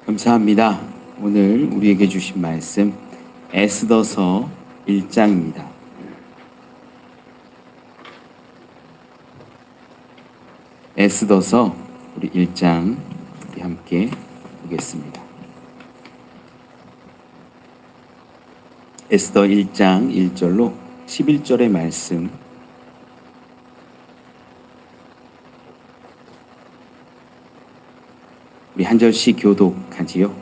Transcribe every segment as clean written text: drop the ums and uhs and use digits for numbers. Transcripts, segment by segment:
감사합니다. 오늘 우리에게 주신 말씀 에스더서 1장입니다. 에스더서 우리 1장 우리 함께 보겠습니다. 에스더 1장 1절로 11절의 말씀 우리 한 절씩 교독하지요.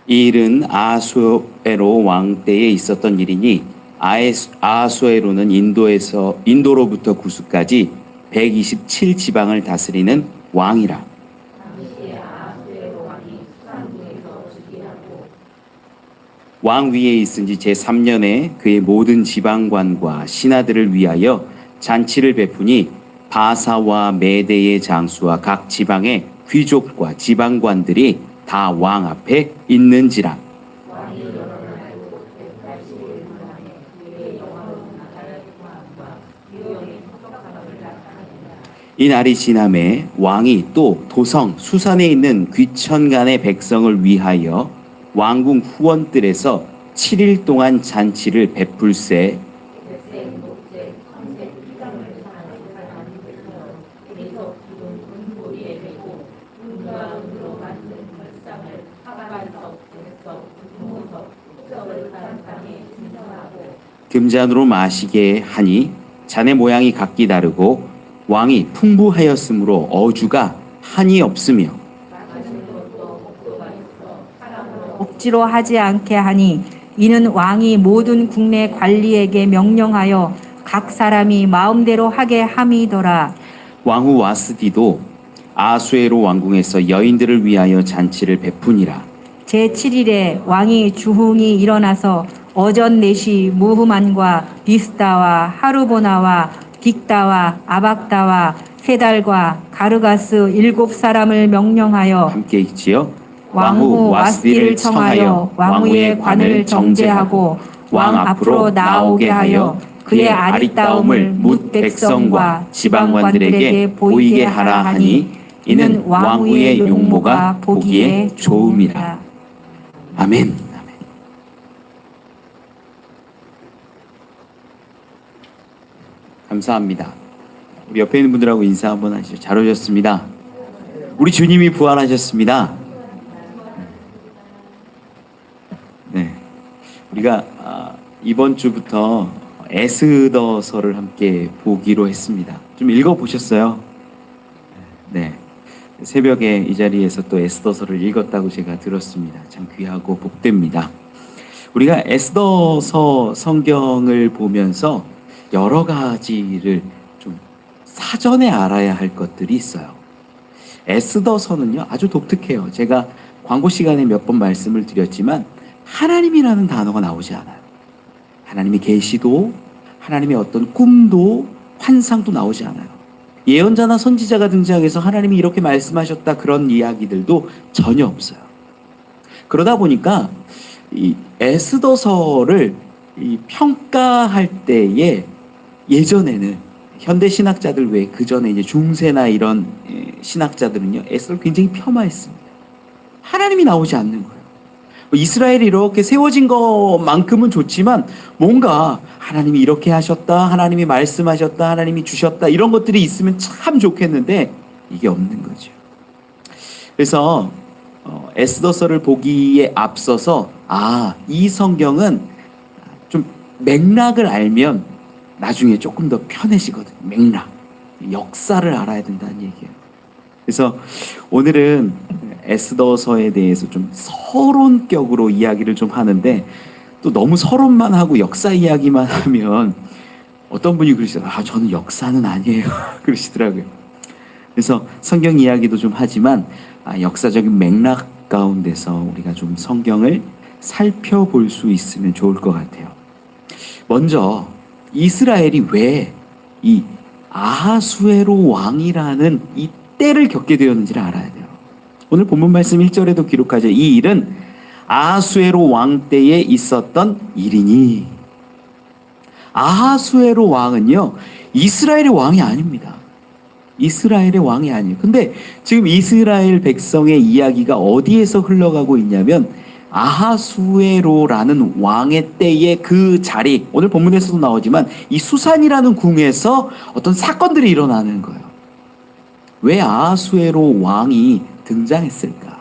이 일은 아하수에로 왕 때에 있었던 일이니 아하수에로는 인도로부터 구스까지 127지방을 다스리는 왕이라. 왕 위에 있은 지 제3년에 그의 모든 지방관과 신하들을 위하여 잔치를 베푸니 바사와 메대의 장수와 각 지방의 귀족과 지방관들이 다 왕 앞에 있는지라. 이 날이 지남에 왕이 또 도성 수산에 있는 귀천간의 백성을 위하여 왕궁 후원들에서 7일 동안 잔치를 베풀세. 금잔으로 마시게 하니 잔의 모양이 각기 다르고 왕이 풍부하였으므로 어주가 한이 없으며 억지로 하지 않게 하니 이는 왕이 모든 국내 관리에게 명령하여 각 사람이 마음대로 하게 함이더라. 왕후 와스디도 아수에로 왕궁에서 여인들을 위하여 잔치를 베푸니라. 제7일에 왕이 주흥이 일어나서 어전 넷이 무흐만과 비스다와 하르보나와 빅다와 아박다와 세달과 가르가스 7사람을 명령하여 함께 있지요. 왕후 와스디를 청하여 왕후의 관을 정제하고 왕 앞으로 나오게 하여 그의 아리따움을 뭇 백성과 지방관들에게 보이게 하라 하니 이는 왕후의 용모가 보기에 좋음이라. 아멘. 감사합니다. 우리 옆에 있는 분들하고 인사 한번 하시죠. 잘 오셨습니다. 우리 주님이 부활하셨습니다. 네, 우리가 이번 주부터 에스더서를 함께 보기로 했습니다. 좀 읽어보셨어요? 네, 새벽에 이 자리에서 또 에스더서를 읽었다고 제가 들었습니다. 참 귀하고 복됩니다. 우리가 에스더서 성경을 보면서 여러 가지를 좀 사전에 알아야 할 것들이 있어요. 에스더서는요 아주 독특해요. 제가 광고 시간에 몇 번 말씀을 드렸지만 하나님이라는 단어가 나오지 않아요. 하나님의 계시도, 하나님의 어떤 꿈도, 환상도 나오지 않아요. 예언자나 선지자가 등장해서 하나님이 이렇게 말씀하셨다 그런 이야기들도 전혀 없어요. 그러다 보니까 이 에스더서를 평가할 때에 예전에는 현대 신학자들 외에 그 전에 이제 중세나 이런 신학자들은요 에스더를 굉장히 폄하했습니다. 하나님이 나오지 않는 거예요. 이스라엘이 이렇게 세워진 것만큼은 좋지만 뭔가 하나님이 이렇게 하셨다, 하나님이 말씀하셨다, 하나님이 주셨다 이런 것들이 있으면 참 좋겠는데 이게 없는 거죠. 그래서 에스더서를 보기에 앞서서 이 성경은 좀 맥락을 알면 나중에 조금 더 편해지거든요. 맥락, 역사를 알아야 된다는 얘기예요. 그래서 오늘은 에스더서에 대해서 좀 서론격으로 이야기를 좀 하는데 또 너무 서론만 하고 역사 이야기만 하면 어떤 분이 그러시더라고요. 저는 역사는 아니에요. 그러시더라고요. 그래서 성경 이야기도 좀 하지만 역사적인 맥락 가운데서 우리가 좀 성경을 살펴볼 수 있으면 좋을 것 같아요. 먼저 이스라엘이 왜 이 아하수에로 왕이라는 이 때를 겪게 되었는지를 알아야 돼요. 오늘 본문 말씀 1절에도 기록하죠. 이 일은 아하수에로 왕 때에 있었던 일이니. 아하수에로 왕은요 이스라엘의 왕이 아닙니다. 이스라엘의 왕이 아니에요. 근데 지금 이스라엘 백성의 이야기가 어디에서 흘러가고 있냐면 아하수에로라는 왕의 때의 그 자리, 오늘 본문에서도 나오지만 이 수산이라는 궁에서 어떤 사건들이 일어나는 거예요. 왜 아하수에로 왕이 등장했을까?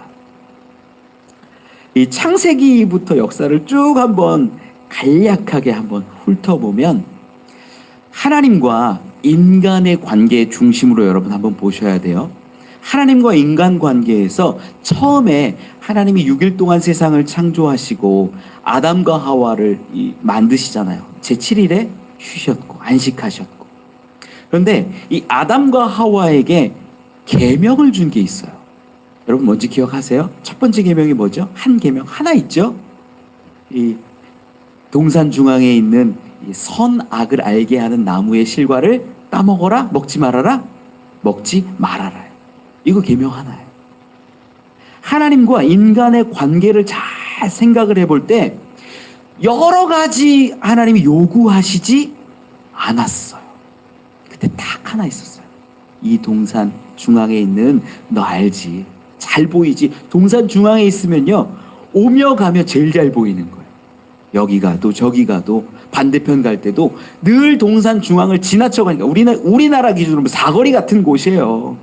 이 창세기부터 역사를 쭉 한번 간략하게 한번 훑어보면 하나님과 인간의 관계 중심으로 여러분 한번 보셔야 돼요. 하나님과 인간 관계에서 처음에 하나님이 6일 동안 세상을 창조하시고 아담과 하와를 만드시잖아요. 제7일에 쉬셨고 안식하셨고. 그런데 이 아담과 하와에게 계명을 준 게 있어요. 여러분 뭔지 기억하세요? 첫 번째 계명이 뭐죠? 한 계명 하나 있죠. 이 동산 중앙에 있는 이 선악을 알게 하는 나무의 실과를 따먹어라, 먹지 말아라, 먹지 말아라. 이거 계명 하나예요. 하나님과 인간의 관계를 잘 생각을 해볼 때 여러 가지 하나님이 요구하시지 않았어요. 그때 딱 하나 있었어요. 이 동산 중앙에 있는 너 알지? 잘 보이지? 동산 중앙에 있으면요 오며 가며 제일 잘 보이는 거예요. 여기 가도 저기 가도 반대편 갈 때도 늘 동산 중앙을 지나쳐 가니까 우리나라 기준으로 사거리 같은 곳이에요.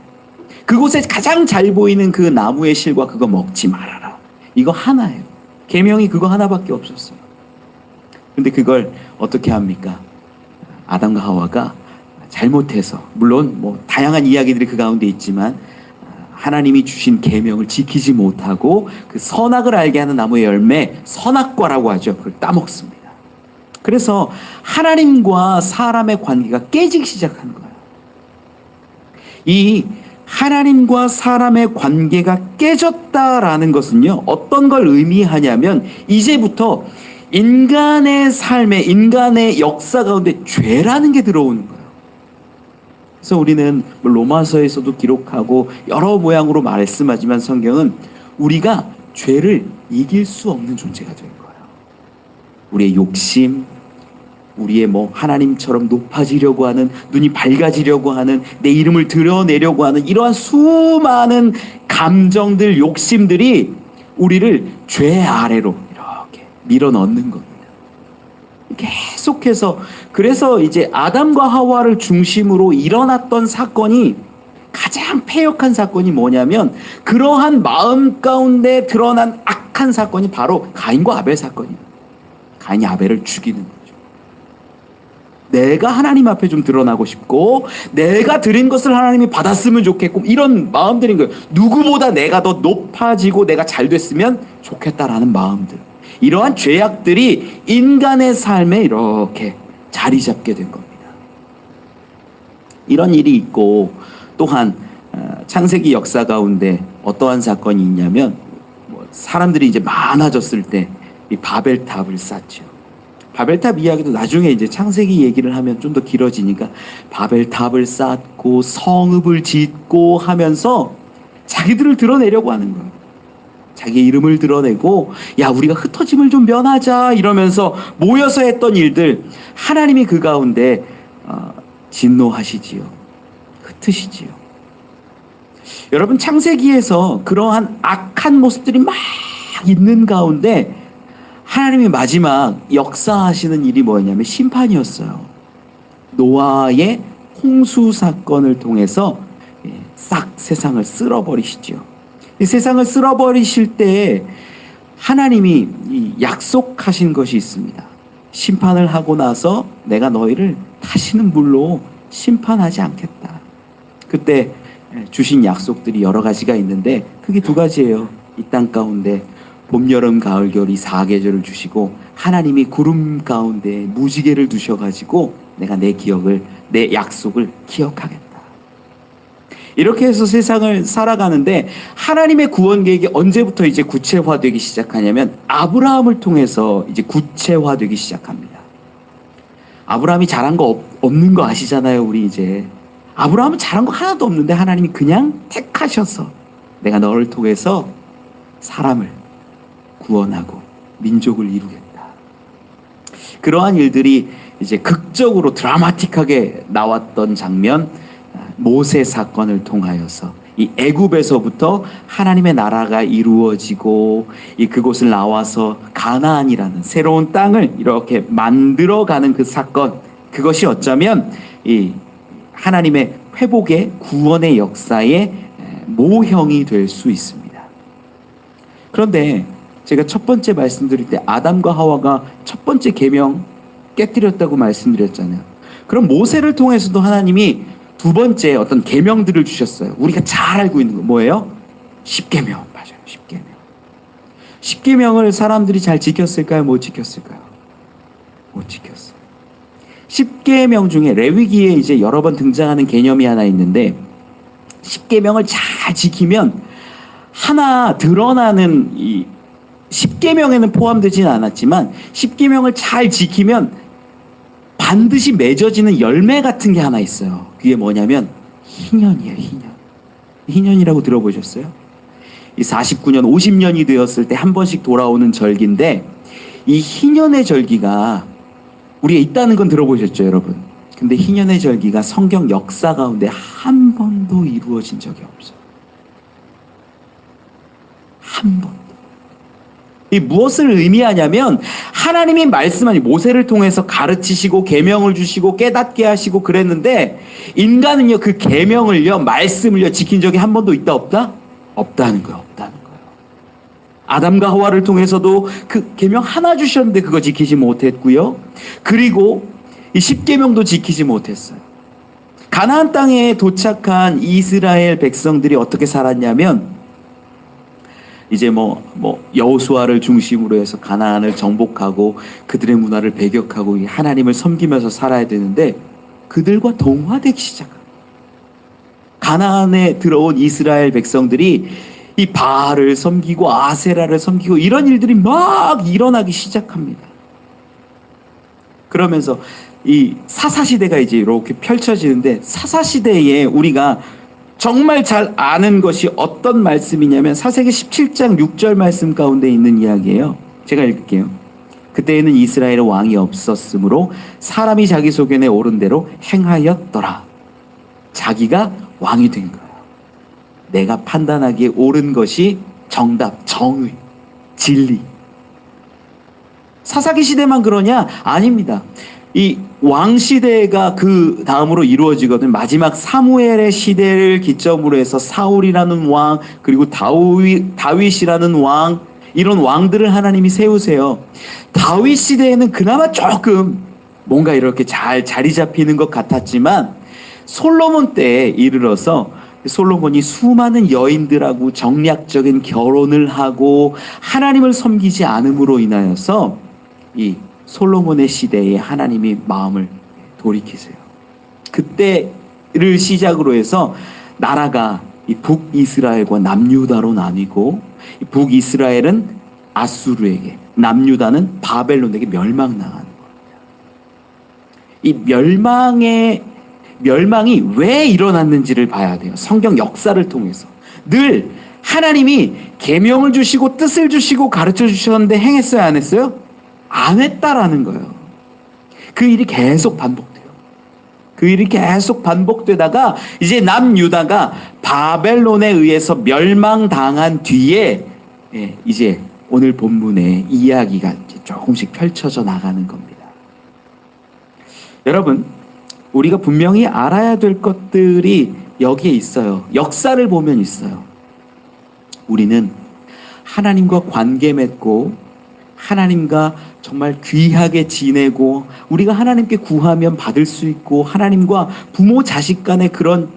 그곳에 가장 잘 보이는 그 나무의 실과 그거 먹지 말아라. 이거 하나예요. 계명이 그거 하나밖에 없었어요. 근데 그걸 어떻게 합니까? 아담과 하와가 잘못해서, 물론 뭐 다양한 이야기들이 그 가운데 있지만 하나님이 주신 계명을 지키지 못하고 그 선악을 알게 하는 나무의 열매, 선악과라고 하죠. 그걸 따먹습니다. 그래서 하나님과 사람의 관계가 깨지기 시작한 거예요. 이 하나님과 사람의 관계가 깨졌다라는 것은요, 어떤 걸 의미하냐면 이제부터 인간의 삶에, 인간의 역사 가운데 죄라는 게 들어오는 거예요. 그래서 우리는 로마서에서도 기록하고 여러 모양으로 말씀하지만 성경은 우리가 죄를 이길 수 없는 존재가 된 거예요. 우리의 욕심, 우리의 하나님처럼 높아지려고 하는, 눈이 밝아지려고 하는, 내 이름을 드러내려고 하는 이러한 수많은 감정들, 욕심들이 우리를 죄 아래로 이렇게 밀어넣는 겁니다. 계속해서, 그래서 이제 아담과 하와를 중심으로 일어났던 사건이, 가장 패역한 사건이 뭐냐면 그러한 마음 가운데 드러난 악한 사건이 바로 가인과 아벨 사건입니다. 가인이 아벨을 죽이는 거죠. 내가 하나님 앞에 좀 드러나고 싶고 내가 드린 것을 하나님이 받았으면 좋겠고 이런 마음들인 거예요. 누구보다 내가 더 높아지고 내가 잘 됐으면 좋겠다라는 마음들. 이러한 죄악들이 인간의 삶에 이렇게 자리 잡게 된 겁니다. 이런 일이 있고 또한 창세기 역사 가운데 어떠한 사건이 있냐면 사람들이 이제 많아졌을 때 이 바벨탑을 쌓죠. 바벨탑 이야기도 나중에 이제 창세기 얘기를 하면 좀 더 길어지니까 바벨탑을 쌓고 성읍을 짓고 하면서 자기들을 드러내려고 하는 거예요. 자기 이름을 드러내고 야 우리가 흩어짐을 좀 면하자 이러면서 모여서 했던 일들 하나님이 그 가운데 진노하시지요. 흩으시지요. 여러분 창세기에서 그러한 악한 모습들이 막 있는 가운데 하나님이 마지막 역사하시는 일이 뭐였냐면 심판이었어요. 노아의 홍수 사건을 통해서 싹 세상을 쓸어버리시죠. 세상을 쓸어버리실 때 하나님이 약속하신 것이 있습니다. 심판을 하고 나서 내가 너희를 다시는 물로 심판하지 않겠다. 그때 주신 약속들이 여러 가지가 있는데 크게 두 가지예요. 이 땅 가운데 봄, 여름, 가을, 겨울 이 4계절을 주시고 하나님이 구름 가운데 무지개를 두셔가지고 내가 내 약속을 기억하겠다. 이렇게 해서 세상을 살아가는데 하나님의 구원 계획이 언제부터 이제 구체화되기 시작하냐면 아브라함을 통해서 이제 구체화되기 시작합니다. 아브라함이 잘한 거 없는 거 아시잖아요, 우리 이제. 아브라함은 잘한 거 하나도 없는데 하나님이 그냥 택하셔서 내가 너를 통해서 사람을 구원하고 민족을 이루겠다. 그러한 일들이 이제 극적으로 드라마틱하게 나왔던 장면, 모세 사건을 통하여서 이 애굽에서부터 하나님의 나라가 이루어지고 이 그곳을 나와서 가나안이라는 새로운 땅을 이렇게 만들어가는 그 사건, 그것이 어쩌면 이 하나님의 회복의 구원의 역사의 모형이 될 수 있습니다. 그런데 제가 첫 번째 말씀드릴 때 아담과 하와가 첫 번째 계명 깨뜨렸다고 말씀드렸잖아요. 그럼 모세를 통해서도 하나님이 두 번째 어떤 계명들을 주셨어요. 우리가 잘 알고 있는 거 뭐예요? 십계명. 맞아요. 십계명. 십계명을 사람들이 잘 지켰을까요? 못 지켰을까요? 못 지켰어요. 십계명 중에 레위기에 이제 여러 번 등장하는 개념이 하나 있는데, 십계명을 잘 지키면 하나 드러나는, 이 십계명에는 포함되지는 않았지만 십계명을 잘 지키면 반드시 맺어지는 열매 같은 게 하나 있어요. 그게 뭐냐면 희년이에요. 희년. 희년이라고 들어보셨어요? 이 49년, 50년이 되었을 때 한 번씩 돌아오는 절기인데, 이 희년의 절기가 우리가 있다는 건 들어보셨죠, 여러분? 근데 희년의 절기가 성경 역사 가운데 한 번도 이루어진 적이 없어요. 한 번도. 이 무엇을 의미하냐면, 하나님이 말씀하니 모세를 통해서 가르치시고 계명을 주시고 깨닫게 하시고 그랬는데, 인간은요 그 계명을요 말씀을요 지킨 적이 한 번도 있다 없다? 없다는 거예요. 없다는 거예요. 아담과 하와를 통해서도 그 계명 하나 주셨는데 그거 지키지 못했고요. 그리고 이 십계명도 지키지 못했어요. 가나안 땅에 도착한 이스라엘 백성들이 어떻게 살았냐면, 이제 여호수아를 중심으로 해서 가나안을 정복하고 그들의 문화를 배격하고 하나님을 섬기면서 살아야 되는데, 그들과 동화되기 시작합니다. 가나안에 들어온 이스라엘 백성들이 이 바알을 섬기고 아세라를 섬기고 이런 일들이 막 일어나기 시작합니다. 그러면서 이 사사시대가 이제 이렇게 펼쳐지는데, 사사시대에 우리가 정말 잘 아는 것이 어떤 말씀이냐면 사사기 17장 6절 말씀 가운데 있는 이야기예요. 제가 읽을게요. 그때에는 이스라엘에 왕이 없었으므로 사람이 자기 소견에 옳은 대로 행하였더라. 자기가 왕이 된 거예요. 내가 판단하기에 옳은 것이 정답, 정의, 진리. 사사기 시대만 그러냐? 아닙니다. 이 왕시대가 그 다음으로 이루어지거든. 마지막 사무엘의 시대를 기점으로 해서 사울이라는 왕, 그리고 다윗이라는 왕, 이런 왕들을 하나님이 세우세요. 다윗 시대에는 그나마 조금 뭔가 이렇게 잘 자리 잡히는 것 같았지만, 솔로몬 때에 이르러서 솔로몬이 수많은 여인들하고 정략적인 결혼을 하고 하나님을 섬기지 않음으로 인하여서 이 솔로몬의 시대에 하나님이 마음을 돌이키세요. 그때를 시작으로 해서 나라가 이 북이스라엘과 남유다로 나뉘고, 이 북이스라엘은 아수르에게, 남유다는 바벨론에게 멸망당하는 겁니다. 이 멸망이 왜 일어났는지를 봐야 돼요. 성경 역사를 통해서. 늘 하나님이 계명을 주시고 뜻을 주시고 가르쳐 주셨는데 행했어요, 안 했어요? 안 했다라는 거예요. 그 일이 계속 반복돼요. 그 일이 계속 반복되다가 이제 남유다가 바벨론에 의해서 멸망당한 뒤에 이제 오늘 본문의 이야기가 조금씩 펼쳐져 나가는 겁니다. 여러분, 우리가 분명히 알아야 될 것들이 여기에 있어요. 역사를 보면 있어요. 우리는 하나님과 관계 맺고 하나님과 정말 귀하게 지내고, 우리가 하나님께 구하면 받을 수 있고, 하나님과 부모 자식 간의 그런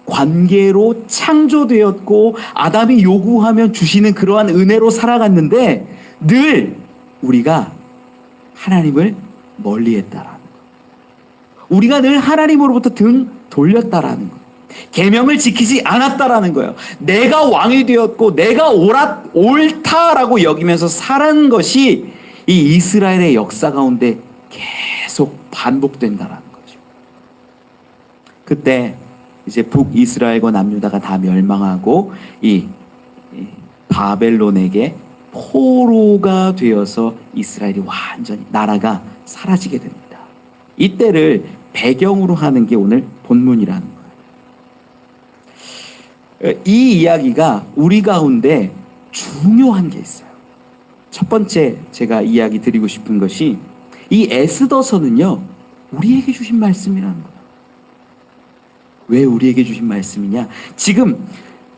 관계로 창조되었고, 아담이 요구하면 주시는 그러한 은혜로 살아갔는데, 늘 우리가 하나님을 멀리했다라는 거예요. 우리가 늘 하나님으로부터 등 돌렸다라는 거예요. 계명을 지키지 않았다라는 거예요. 내가 왕이 되었고 내가 옳다라고 여기면서 살은 것이 이 이스라엘의 역사 가운데 계속 반복된다라는 거죠. 그때 이제 북이스라엘과 남유다가 다 멸망하고 이 바벨론에게 포로가 되어서 이스라엘이 완전히 나라가 사라지게 됩니다. 이때를 배경으로 하는 게 오늘 본문이라는 거예요. 이 이야기가 우리 가운데 중요한 게 있어요. 첫 번째 제가 이야기 드리고 싶은 것이 이 에스더서는요, 우리에게 주신 말씀이라는 거예요. 왜 우리에게 주신 말씀이냐? 지금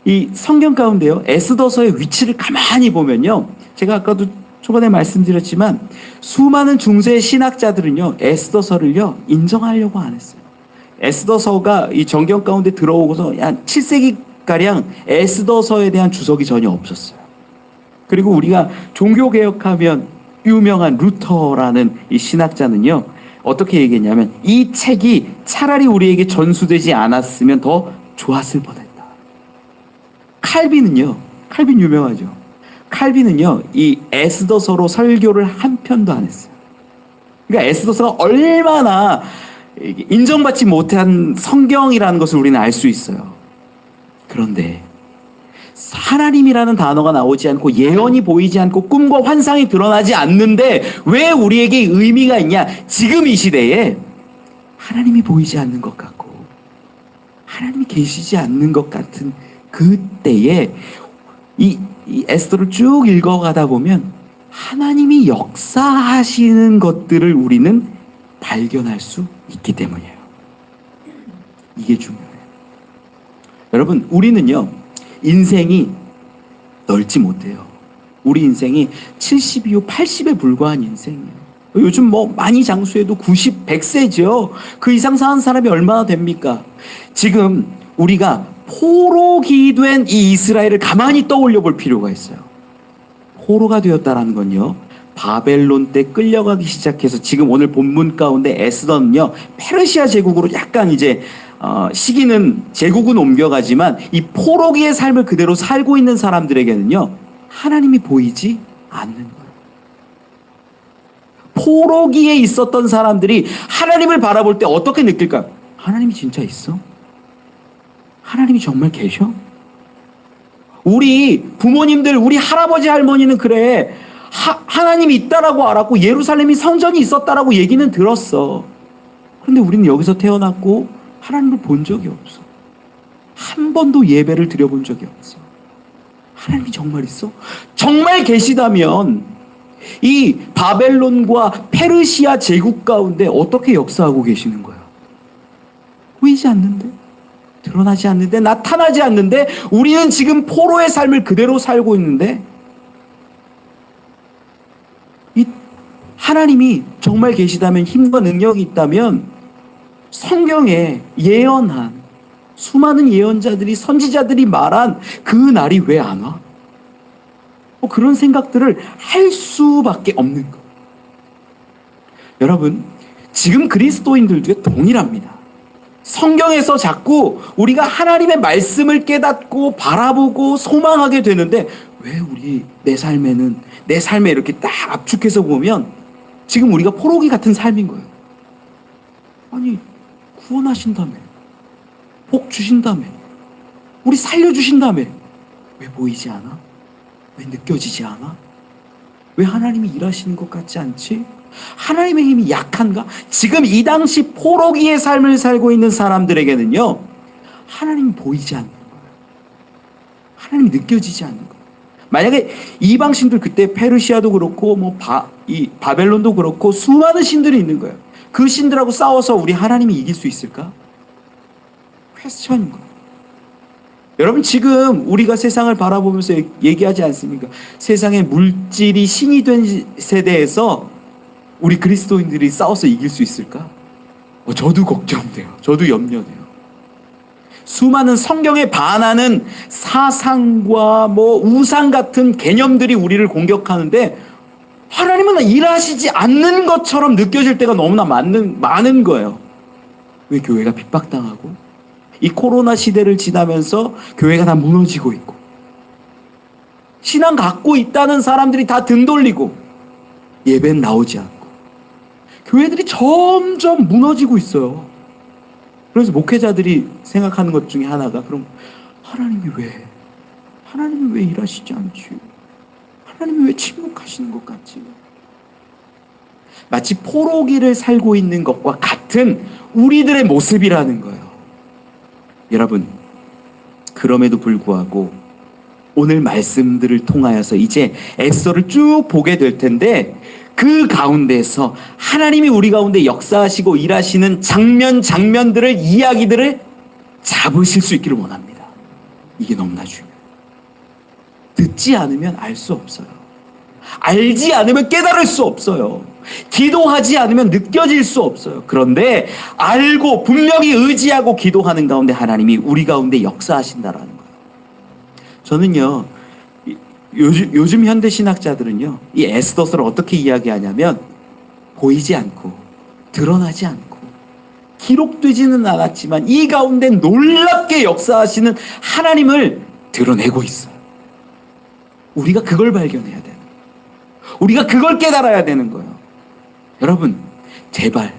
이 성경 가운데요, 에스더서의 위치를 가만히 보면요, 제가 아까도 초반에 말씀드렸지만 수많은 중세 신학자들은요, 에스더서를요 인정하려고 안 했어요. 에스더서가 이 정경 가운데 들어오고서 한 7세기 가량 에스더서에 대한 주석이 전혀 없었어요. 그리고 우리가 종교개혁하면 유명한 루터라는 이 신학자는요, 어떻게 얘기했냐면 이 책이 차라리 우리에게 전수되지 않았으면 더 좋았을 뻔했다. 칼빈 유명하죠. 칼빈은요, 이 에스더서로 설교를 한 편도 안 했어요. 그러니까 에스더서가 얼마나 인정받지 못한 성경이라는 것을 우리는 알 수 있어요. 그런데 하나님이라는 단어가 나오지 않고 예언이 보이지 않고 꿈과 환상이 드러나지 않는데 왜 우리에게 의미가 있냐? 지금 이 시대에 하나님이 보이지 않는 것 같고 하나님이 계시지 않는 것 같은 그때에 이 에스더를 쭉 읽어가다 보면 하나님이 역사하시는 것들을 우리는 발견할 수 있기 때문이에요. 이게 중요해요. 여러분, 우리는요, 인생이 넓지 못해요. 우리 인생이 70이요, 80에 불과한 인생이에요. 요즘 뭐 많이 장수해도 90, 100세죠. 그 이상 사는 사람이 얼마나 됩니까? 지금 우리가 포로기 된 이 이스라엘을 가만히 떠올려 볼 필요가 있어요. 포로가 되었다라는 건요, 바벨론 때 끌려가기 시작해서 지금 오늘 본문 가운데 에스더는요, 페르시아 제국으로 약간 이제 시기는 제국은 옮겨가지만 이 포로기의 삶을 그대로 살고 있는 사람들에게는요, 하나님이 보이지 않는 거예요. 포로기에 있었던 사람들이 하나님을 바라볼 때 어떻게 느낄까? 하나님이 진짜 있어? 하나님이 정말 계셔? 우리 부모님들, 우리 할아버지 할머니는 그래, 하나님이 있다라고 알았고 예루살렘이 성전이 있었다라고 얘기는 들었어. 그런데 우리는 여기서 태어났고 하나님을 본 적이 없어. 한 번도 예배를 드려본 적이 없어. 하나님이 정말 있어? 정말 계시다면 이 바벨론과 페르시아 제국 가운데 어떻게 역사하고 계시는 거야? 보이지 않는데, 드러나지 않는데, 나타나지 않는데, 우리는 지금 포로의 삶을 그대로 살고 있는데, 이 하나님이 정말 계시다면, 힘과 능력이 있다면 성경에 예언한 수많은 예언자들이, 선지자들이 말한 그 날이 왜 안 와? 그런 생각들을 할 수밖에 없는 거. 여러분, 지금 그리스도인들도 동일합니다. 성경에서 자꾸 우리가 하나님의 말씀을 깨닫고 바라보고 소망하게 되는데 왜 내 삶에 이렇게 딱 압축해서 보면 지금 우리가 포로기 같은 삶인 거예요. 아니, 구원하신다며, 복 주신다며, 우리 살려주신다며, 왜 보이지 않아? 왜 느껴지지 않아? 왜 하나님이 일하시는 것 같지 않지? 하나님의 힘이 약한가? 지금 이 당시 포로기의 삶을 살고 있는 사람들에게는요, 하나님이 보이지 않는 거예요. 하나님이 느껴지지 않는 거예요. 만약에 이방신들, 그때 페르시아도 그렇고 이 바벨론도 그렇고 수많은 신들이 있는 거예요. 그 신들하고 싸워서 우리 하나님이 이길 수 있을까? 퀘스천인 거예요. 여러분, 지금 우리가 세상을 바라보면서 얘기하지 않습니까? 세상의 물질이 신이 된 세대에서 우리 그리스도인들이 싸워서 이길 수 있을까? 저도 걱정돼요. 저도 염려돼요. 수많은 성경에 반하는 사상과 우상 같은 개념들이 우리를 공격하는데 하나님은 일하시지 않는 것처럼 느껴질 때가 너무나 많은 거예요. 왜 교회가 핍박당하고 이 코로나 시대를 지나면서 교회가 다 무너지고 있고 신앙 갖고 있다는 사람들이 다 등 돌리고 예배는 나오지 않고 교회들이 점점 무너지고 있어요. 그래서 목회자들이 생각하는 것 중에 하나가, 그럼 하나님이 왜 일하시지 않지? 하나님이 왜 침묵하시는 것 같지? 마치 포로기를 살고 있는 것과 같은 우리들의 모습이라는 거예요. 여러분, 그럼에도 불구하고 오늘 말씀들을 통하여서 이제 에스더를 쭉 보게 될 텐데, 그 가운데서 하나님이 우리 가운데 역사하시고 일하시는 장면들을, 이야기들을 잡으실 수 있기를 원합니다. 이게 너무나 중요해요. 듣지 않으면 알 수 없어요. 알지 않으면 깨달을 수 없어요. 기도하지 않으면 느껴질 수 없어요. 그런데 알고 분명히 의지하고 기도하는 가운데 하나님이 우리 가운데 역사하신다라는 거예요. 저는요, 요즘 현대 신학자들은요, 이 에스더서를 어떻게 이야기하냐면, 보이지 않고 드러나지 않고 기록되지는 않았지만 이 가운데 놀랍게 역사하시는 하나님을 드러내고 있어요. 우리가 그걸 발견해야 돼요. 우리가 그걸 깨달아야 되는 거예요. 여러분, 제발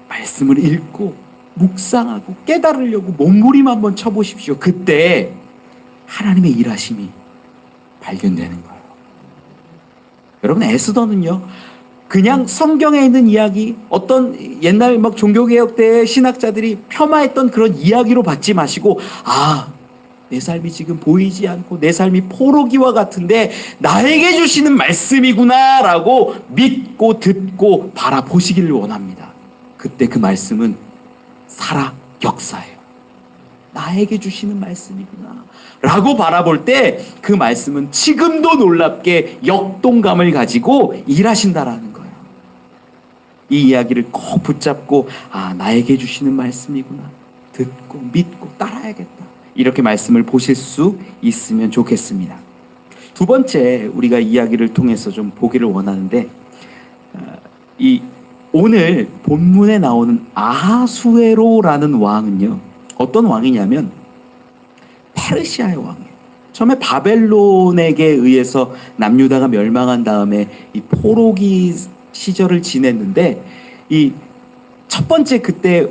말씀을 읽고 묵상하고 깨달으려고 몸부림 한번 쳐보십시오. 그때 하나님의 일하심이 발견되는 거예요. 여러분, 에스더는요, 그냥 성경에 있는 이야기, 어떤 옛날 막 종교개혁 때 신학자들이 폄하했던 그런 이야기로 받지 마시고, 내 삶이 지금 보이지 않고 내 삶이 포로기와 같은데 나에게 주시는 말씀이구나 라고 믿고 듣고 바라보시기를 원합니다. 그때 그 말씀은 살아 역사예요. 나에게 주시는 말씀이구나 라고 바라볼 때 그 말씀은 지금도 놀랍게 역동감을 가지고 일하신다라는 거예요. 이 이야기를 꼭 붙잡고, 나에게 주시는 말씀이구나, 듣고 믿고 따라야겠다, 이렇게 말씀을 보실 수 있으면 좋겠습니다. 두 번째, 우리가 이야기를 통해서 좀 보기를 원하는데, 오늘 본문에 나오는 아하수에로라는 왕은요, 어떤 왕이냐면 페르시아의 왕이에요. 처음에 바벨론에게 의해서 남유다가 멸망한 다음에 이 포로기 시절을 지냈는데, 이 첫 번째 그때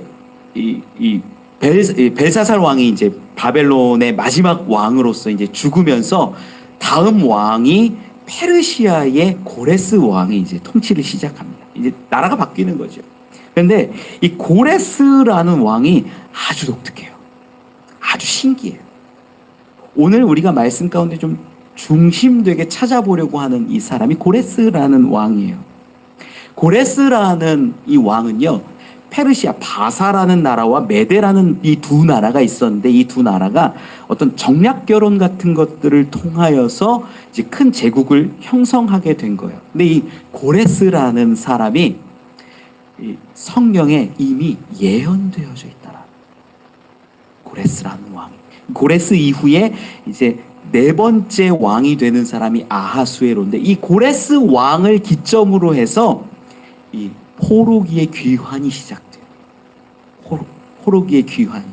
벨사살 왕이 이제 바벨론의 마지막 왕으로서 이제 죽으면서 다음 왕이 페르시아의 고레스 왕이 이제 통치를 시작합니다. 이제 나라가 바뀌는 거죠. 그런데 이 고레스라는 왕이 아주 독특해요. 아주 신기해요. 오늘 우리가 말씀 가운데 좀 중심되게 찾아보려고 하는 이 사람이 고레스라는 왕이에요. 고레스라는 이 왕은요, 페르시아 바사라는 나라와 메데라는 이 두 나라가 있었는데, 이 두 나라가 어떤 정략 결혼 같은 것들을 통하여서 이제 큰 제국을 형성하게 된 거예요. 근데 이 고레스라는 사람이 이 성경에 이미 예언되어져 있더라. 고레스라는 왕이. 고레스 이후에 이제 네 번째 왕이 되는 사람이 아하수에로인데, 이 고레스 왕을 기점으로 해서 이 포로기의 귀환이 시작돼요. 포로기의 귀환.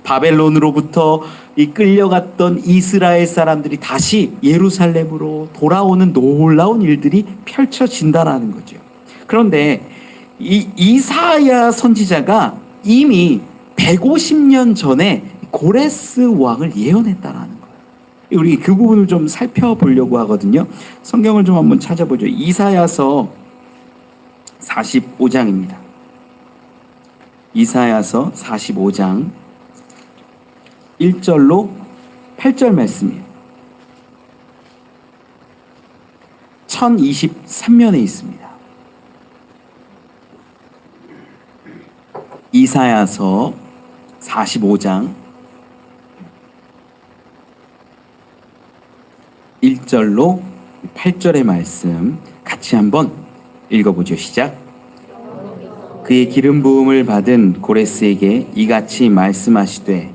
바벨론으로부터 이 끌려갔던 이스라엘 사람들이 다시 예루살렘으로 돌아오는 놀라운 일들이 펼쳐진다라는 거죠. 그런데 이 이사야 선지자가 이미 150년 전에 고레스 왕을 예언했다라는 거예요. 우리 그 부분을 좀 살펴보려고 하거든요. 성경을 좀 한번 찾아보죠. 이사야서 45장입니다. 이사야서 45장 1절로 8절 말씀이에요. 1023면에 있습니다. 이사야서 45장 1절로 8절의 말씀 같이 한번 읽어보죠. 시작. 그의 기름 부음을 받은 고레스에게 이같이 말씀하시되,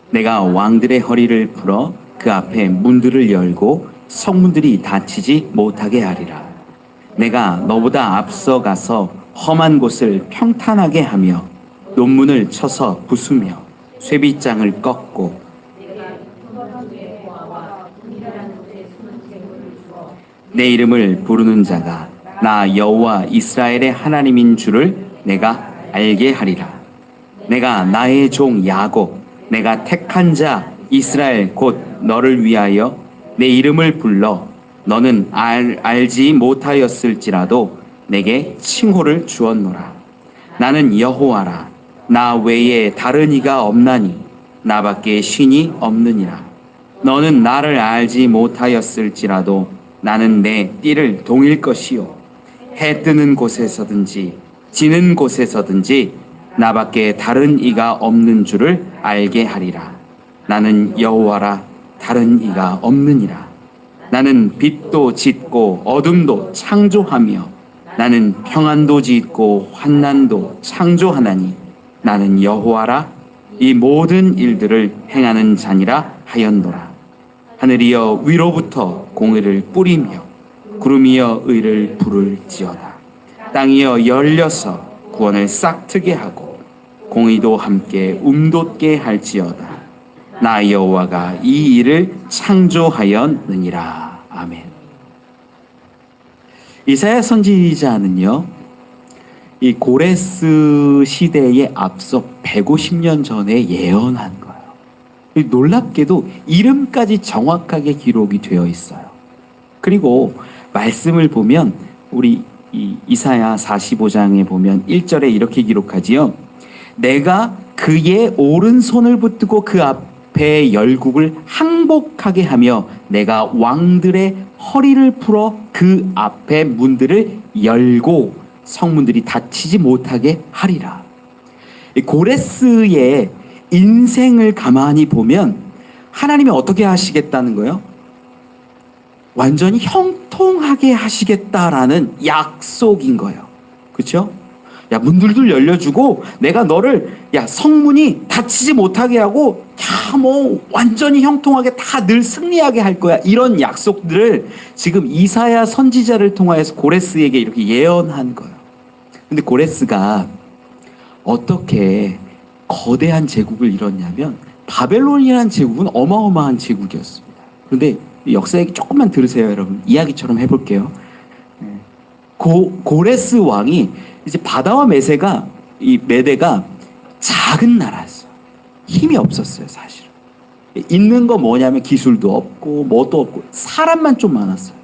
내가 왕들의 허리를 풀어 그 앞에 문들을 열고 성문들이 닫히지 못하게 하리라. 내가 너보다 앞서가서 험한 곳을 평탄하게 하며 논문을 쳐서 부수며 쇠빗장을 꺾고 내 이름을 부르는 자가 나 여호와 이스라엘의 하나님인 줄을 내가 알게 하리라. 내가 나의 종 야곱, 내가 택한 자 이스라엘 곧 너를 위하여 내 이름을 불러 너는 알지 못하였을지라도 내게 칭호를 주었노라. 나는 여호와라. 나 외에 다른 이가 없나니 나밖에 신이 없느니라. 너는 나를 알지 못하였을지라도 나는 내 띠를 동일 것이요 해 뜨는 곳에서든지 지는 곳에서든지 나밖에 다른 이가 없는 줄을 알게 하리라. 나는 여호와라, 다른 이가 없느니라. 나는 빛도 짓고 어둠도 창조하며 나는 평안도 짓고 환난도 창조하나니 나는 여호와라, 이 모든 일들을 행하는 자니라 하였노라. 하늘이여 위로부터 공의를 뿌리며 구름이여 의를 부를지어다. 땅이여 열려서 구원을 싹트게 하고 공의도 함께 움돋게 할지어다. 나 여호와가 이 일을 창조하였느니라. 아멘. 이사야 선지자는요, 이 고레스 시대에 앞서 150년 전에 예언한 거예요. 놀랍게도 이름까지 정확하게 기록이 되어 있어요. 그리고 말씀을 보면 우리 이사야 45장에 보면 1절에 이렇게 기록하지요. 내가 그의 오른손을 붙들고 그 앞에 열국을 항복하게 하며 내가 왕들의 허리를 풀어 그 앞에 문들을 열고 성문들이 닫히지 못하게 하리라. 고레스의 인생을 가만히 보면 하나님이 어떻게 하시겠다는 거예요? 완전히 형통하게 하시겠다라는 약속인 거예요. 그렇죠? 야, 문들도 열려주고 내가 너를 성문이 닫히지 못하게 하고 완전히 형통하게 다 늘 승리하게 할 거야. 이런 약속들을 지금 이사야 선지자를 통하여서 고레스에게 이렇게 예언한 거예요. 근데 고레스가 어떻게 거대한 제국을 이뤘냐면 바벨론이라는 제국은 어마어마한 제국이었습니다. 그런데 역사 얘기 조금만 들으세요, 여러분. 이야기처럼 해볼게요. 고레스 왕이 이제 바다와 메대가 작은 나라였어요. 힘이 없었어요, 사실은. 있는 거 뭐냐면 기술도 없고 뭐도 없고 사람만 좀 많았어요.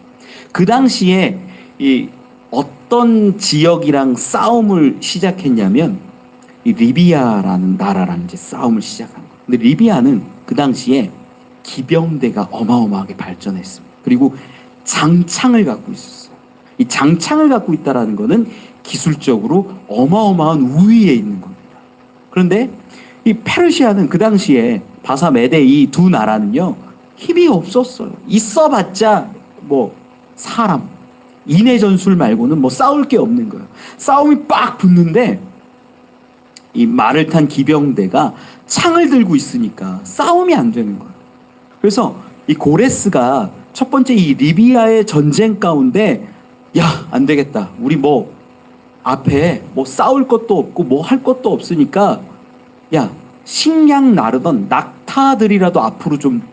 그 당시에 이 어떤 지역이랑 싸움을 시작했냐면 이 리비아라는 나라랑 이제 싸움을 시작한 거예요. 근데 리비아는 그 당시에 기병대가 어마어마하게 발전했습니다. 그리고 장창을 갖고 있었어요. 이 장창을 갖고 있다라는 거는 기술적으로 어마어마한 우위에 있는 겁니다. 그런데 이 페르시아는 그 당시에 바사 메대 이 두 나라는요 힘이 없었어요. 있어봤자 뭐 사람 인해 전술 말고는 뭐 싸울 게 없는 거예요. 싸움이 빡 붙는데 이 말을 탄 기병대가 창을 들고 있으니까 싸움이 안 되는 거예요. 그래서 이 고레스가 첫 번째 이 리비아의 전쟁 가운데 안 되겠다. 우리 뭐 앞에 뭐 싸울 것도 없고 뭐 할 것도 없으니까 식량 나르던 낙타들이라도 앞으로 좀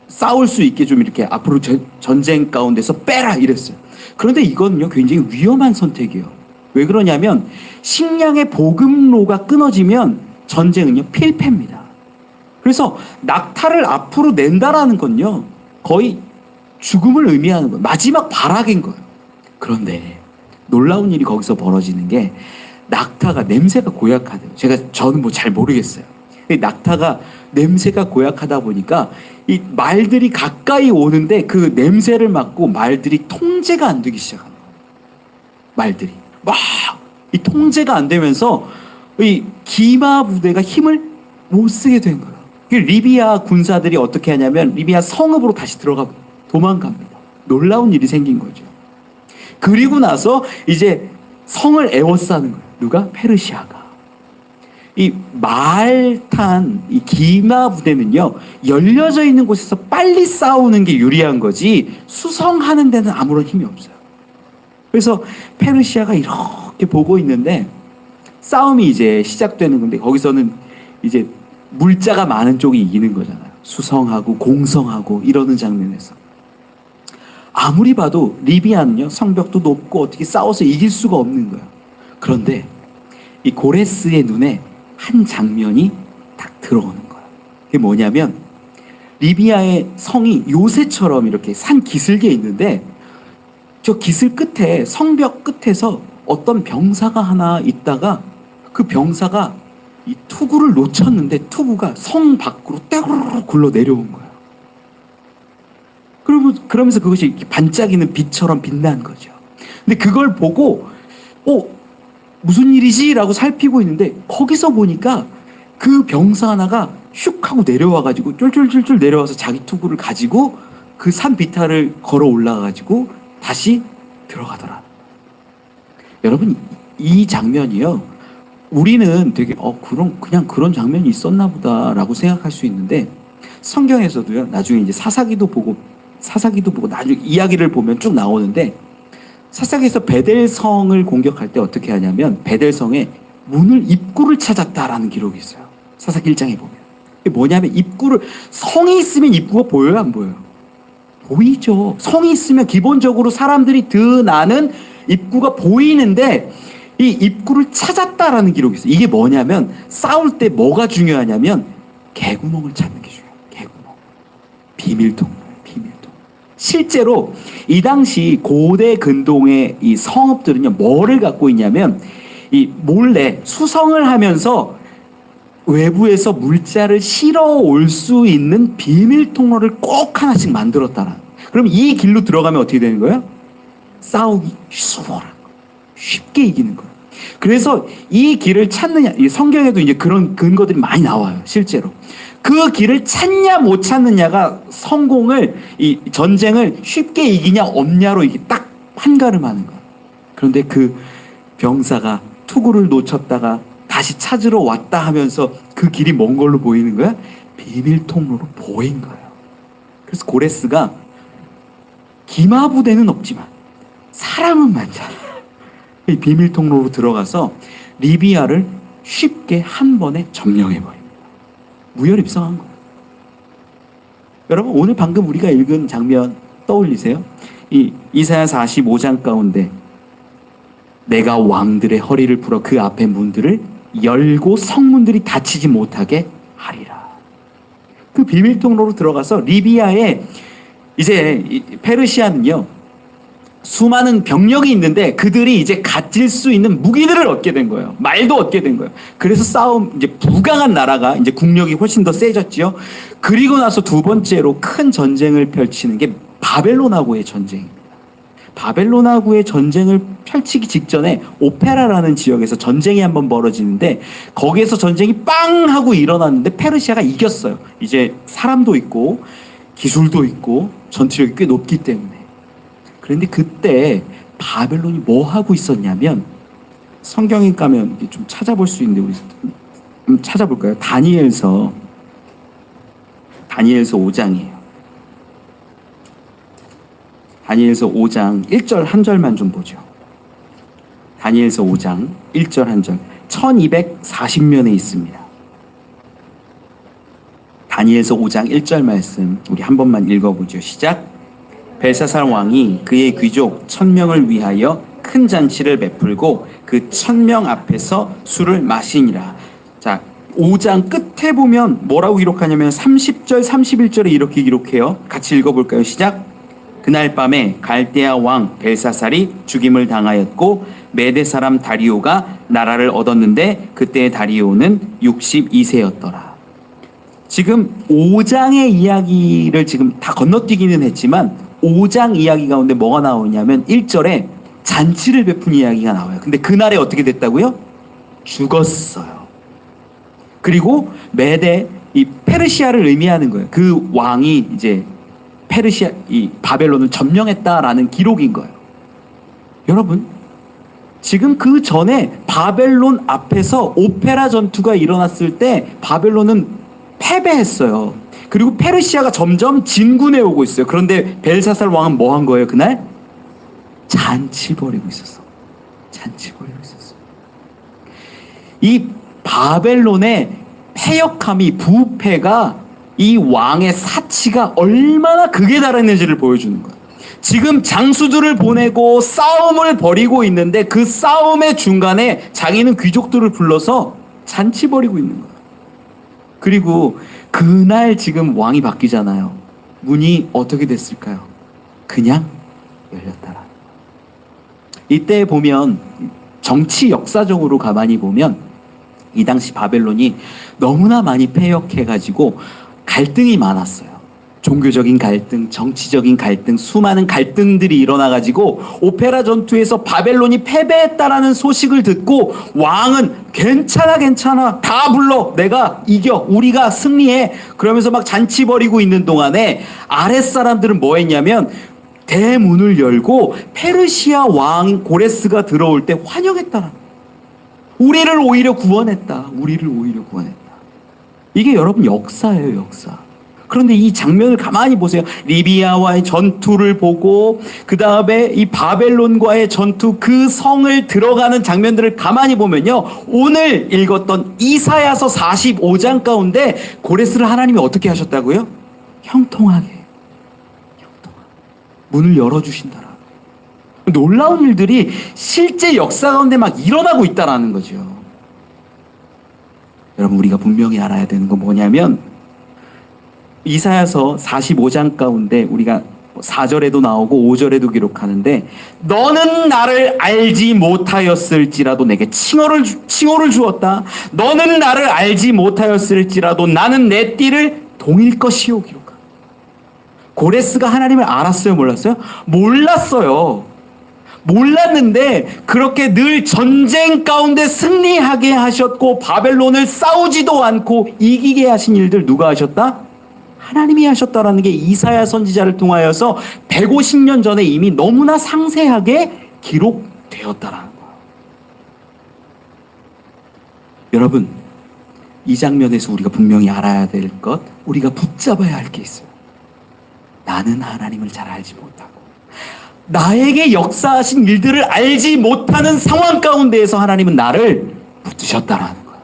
싸울 수 있게 좀 이렇게 앞으로 전쟁 가운데서 빼라 이랬어요. 그런데 이거는요 굉장히 위험한 선택이에요. 왜 그러냐면 식량의 보급로가 끊어지면 전쟁은요 필패입니다. 그래서 낙타를 앞으로 낸다라는 건요 거의 죽음을 의미하는 거예요. 마지막 발악인 거예요. 그런데 놀라운 일이 거기서 벌어지는 게 낙타가 냄새가 고약하대요. 저는 뭐 잘 모르겠어요. 낙타가 냄새가 고약하다 보니까 이 말들이 가까이 오는데 그 냄새를 맡고 말들이 통제가 안 되기 시작한 거예요. 말들이 막 이 통제가 안 되면서 이 기마 부대가 힘을 못 쓰게 된 거예요. 리비아 군사들이 어떻게 하냐면 리비아 성읍으로 다시 들어가고 도망갑니다. 놀라운 일이 생긴 거죠. 그리고 나서 이제 성을 에워싸는 거예요. 누가? 페르시아가. 이 말탄 이 기마 부대는요 열려져 있는 곳에서 빨리 싸우는 게 유리한 거지 수성하는 데는 아무런 힘이 없어요. 그래서 페르시아가 이렇게 보고 있는데 싸움이 이제 시작되는 건데 거기서는 이제 물자가 많은 쪽이 이기는 거잖아요. 수성하고 공성하고 이러는 장면에서 아무리 봐도 리비아는요 성벽도 높고 어떻게 싸워서 이길 수가 없는 거예요. 그런데 이 고레스의 눈에 한 장면이 딱 들어오는 거예요. 그게 뭐냐면 리비아의 성이 요새처럼 이렇게 산 기슭에 있는데 저 기슭 끝에 성벽 끝에서 어떤 병사가 하나 있다가 그 병사가 이 투구를 놓쳤는데 투구가 성 밖으로 떼구르르 굴러 내려온 거예요. 그러면서 그것이 이렇게 반짝이는 빛처럼 빛난 거죠. 근데 그걸 보고 무슨 일이지? 라고 살피고 있는데 거기서 보니까 그 병사 하나가 슉 하고 내려와가지고 쫄쫄쫄쫄 내려와서 자기 투구를 가지고 그 산 비탈을 걸어 올라가가지고 다시 들어가더라. 여러분, 이 장면이요, 우리는 되게 그냥 그런 장면이 있었나 보다라고 생각할 수 있는데, 성경에서도요, 나중에 이제 사사기도 보고 나중에 이야기를 보면 쭉 나오는데, 사사기에서 베델성을 공격할 때 어떻게 하냐면 베델성의 입구를 찾았다라는 기록이 있어요. 사사기 1장에 보면. 이게 뭐냐면 성이 있으면 입구가 보여요, 안 보여요? 보이죠. 성이 있으면 기본적으로 사람들이 드나는 입구가 보이는데 이 입구를 찾았다라는 기록이 있어요. 이게 뭐냐면 싸울 때 뭐가 중요하냐면 개구멍을 찾는 게 중요해요. 개구멍. 비밀통로예요. 비밀통로. 실제로 이 당시 고대 근동의 이 성읍들은요, 뭐를 갖고 있냐면 이 몰래 수성을 하면서 외부에서 물자를 실어 올 수 있는 비밀 통로를 꼭 하나씩 만들었다라. 그럼 이 길로 들어가면 어떻게 되는 거예요? 싸우기 수월한 거, 쉽게 이기는 거예요. 그래서 이 길을 찾느냐, 이 성경에도 이제 그런 근거들이 많이 나와요. 실제로 그 길을 찾냐 못 찾느냐가 이 전쟁을 쉽게 이기냐 없냐로 이게 딱 판가름하는 거예요. 그런데 그 병사가 투구를 놓쳤다가 다시 찾으러 왔다 하면서 그 길이 먼 걸로 보이는 거야? 비밀 통로로 보인 거예요. 그래서 고레스가 기마부대는 없지만 사람은 많잖아. 이 비밀 통로로 들어가서 리비아를 쉽게 한 번에 점령해버립니다. 무혈입성한 거예요. 여러분, 오늘 방금 우리가 읽은 장면 떠올리세요? 이 이사야 45장 가운데 내가 왕들의 허리를 풀어 그 앞에 문들을 열고 성문들이 닫히지 못하게 하리라. 그 비밀 통로로 들어가서 리비아에 이제 페르시아는요, 수많은 병력이 있는데 그들이 이제 가질 수 있는 무기들을 얻게 된 거예요. 말도 얻게 된 거예요. 그래서 이제 부강한 나라가 이제 국력이 훨씬 더 세졌지요. 그리고 나서 두 번째로 큰 전쟁을 펼치는 게 바벨론하고의 전쟁입니다. 바벨론하고의 전쟁을 펼치기 직전에 오페라라는 지역에서 전쟁이 한번 벌어지는데 거기에서 전쟁이 빵 하고 일어났는데 페르시아가 이겼어요. 이제 사람도 있고 기술도 있고 전투력이 꽤 높기 때문에. 그런데 그때 바벨론이 뭐 하고 있었냐면, 성경에 가면 좀 찾아볼 수 있는데 우리 좀 찾아볼까요? 다니엘서 5장이에요. 다니엘서 5장 1절 한 절만 좀 보죠. 다니엘서 5장 1절 한 절. 1240면에 있습니다. 다니엘서 5장 1절 말씀 우리 한 번만 읽어보죠. 시작. 벨사살 왕이 그의 귀족 1000명을 위하여 큰 잔치를 베풀고 그 1000명 앞에서 술을 마시니라. 자, 5장 끝에 보면 뭐라고 기록하냐면 30절 31절에 이렇게 기록해요. 같이 읽어볼까요? 시작. 그날 밤에 갈대아 왕 벨사살이 죽임을 당하였고 메대 사람 다리오가 나라를 얻었는데 그때 다리오는 62세였더라. 지금 5장의 이야기를 지금 다 건너뛰기는 했지만 5장 이야기 가운데 뭐가 나오냐면 1절에 잔치를 베푼 이야기가 나와요. 근데 그날에 어떻게 됐다고요? 죽었어요. 그리고 메대, 이 페르시아를 의미하는 거예요. 그 왕이 이제 이 바벨론을 점령했다라는 기록인 거예요. 여러분, 지금 그 전에 바벨론 앞에서 오페라 전투가 일어났을 때 바벨론은 패배했어요. 그리고 페르시아가 점점 진군해 오고 있어요. 그런데 벨사살 왕은 뭐 한 거예요, 그날? 잔치 벌이고 있었어. 잔치 벌이고 있었어. 이 바벨론의 패역함이, 부패가 이 왕의 사치가 얼마나 극에 달했는지를 보여주는 거예요. 지금 장수들을 보내고 싸움을 벌이고 있는데 그 싸움의 중간에 자기는 귀족들을 불러서 잔치 벌이고 있는 거예요. 그리고 그날 지금 왕이 바뀌잖아요. 문이 어떻게 됐을까요? 그냥 열렸더라. 이때 보면 정치 역사적으로 가만히 보면 이 당시 바벨론이 너무나 많이 패역해가지고 갈등이 많았어요. 종교적인 갈등, 정치적인 갈등, 수많은 갈등들이 일어나가지고 오페라 전투에서 바벨론이 패배했다라는 소식을 듣고 왕은 괜찮아 다 불러 내가 이겨 우리가 승리해 그러면서 막 잔치 벌이고 있는 동안에 아랫사람들은 뭐 했냐면 대문을 열고 페르시아 왕 고레스가 들어올 때 환영했다라. 우리를 오히려 구원했다. 이게 여러분 역사예요, 역사. 그런데 이 장면을 가만히 보세요. 리비아와의 전투를 보고 그 다음에 이 바벨론과의 전투 그 성을 들어가는 장면들을 가만히 보면요. 오늘 읽었던 이사야서 45장 가운데 고레스를 하나님이 어떻게 하셨다고요? 형통하게. 문을 열어주신다라. 놀라운 일들이 실제 역사 가운데 막 일어나고 있다라는 거죠. 여러분 우리가 분명히 알아야 되는 건 뭐냐면 이사야서 45장 가운데 우리가 4절에도 나오고 5절에도 기록하는데 너는 나를 알지 못하였을지라도 내게 칭호를 주었다. 너는 나를 알지 못하였을지라도 나는 내 띠를 동일 것이요 기록합니다. 고레스가 하나님을 알았어요, 몰랐어요? 몰랐는데 그렇게 늘 전쟁 가운데 승리하게 하셨고 바벨론을 싸우지도 않고 이기게 하신 일들 누가 하셨다? 하나님이 하셨다라는 게 이사야 선지자를 통하여서 150년 전에 이미 너무나 상세하게 기록되었다라는 거예요. 여러분, 이 장면에서 우리가 분명히 알아야 될 것, 우리가 붙잡아야 할 게 있어요. 나는 하나님을 잘 알지 못하고 나에게 역사하신 일들을 알지 못하는 상황 가운데에서 하나님은 나를 붙드셨다라는 거예요.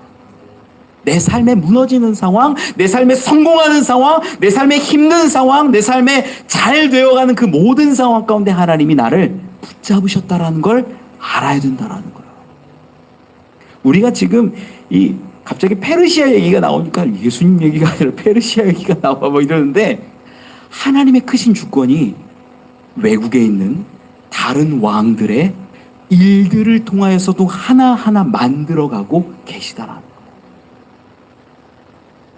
내 삶에 무너지는 상황, 내 삶에 성공하는 상황, 내 삶에 힘든 상황, 내 삶에 잘 되어가는 그 모든 상황 가운데 하나님이 나를 붙잡으셨다라는 걸 알아야 된다라는 거예요. 우리가 지금 갑자기 페르시아 얘기가 나오니까 예수님 얘기가 아니라 페르시아 얘기가 나와 뭐 이러는데 하나님의 크신 주권이 외국에 있는 다른 왕들의 일들을 통하여서도 하나하나 만들어가고 계시다라는 거예요.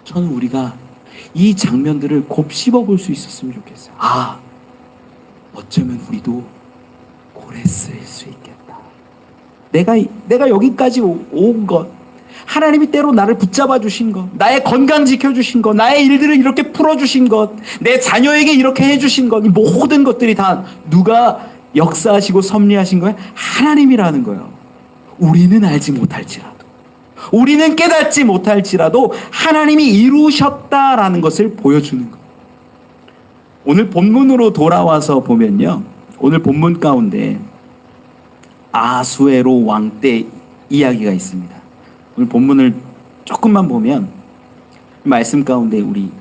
저는 우리가 이 장면들을 곱씹어 볼 수 있었으면 좋겠어요. 아, 어쩌면 우리도 고레스일 수 있겠다. 내가 여기까지 온 것, 하나님이 때로 나를 붙잡아 주신 것, 나의 건강 지켜주신 것, 나의 일들을 이렇게 풀어주신 것, 내 자녀에게 이렇게 해주신 것, 이 모든 것들이 다 누가 역사하시고 섭리하신 거예요? 하나님이라는 거예요. 우리는 알지 못할지라도, 우리는 깨닫지 못할지라도 하나님이 이루셨다라는 것을 보여주는 거예요. 오늘 본문으로 돌아와서 보면요, 오늘 본문 가운데 아수에로 왕 때 이야기가 있습니다. 오늘 본문을 조금만 보면 말씀 가운데 우리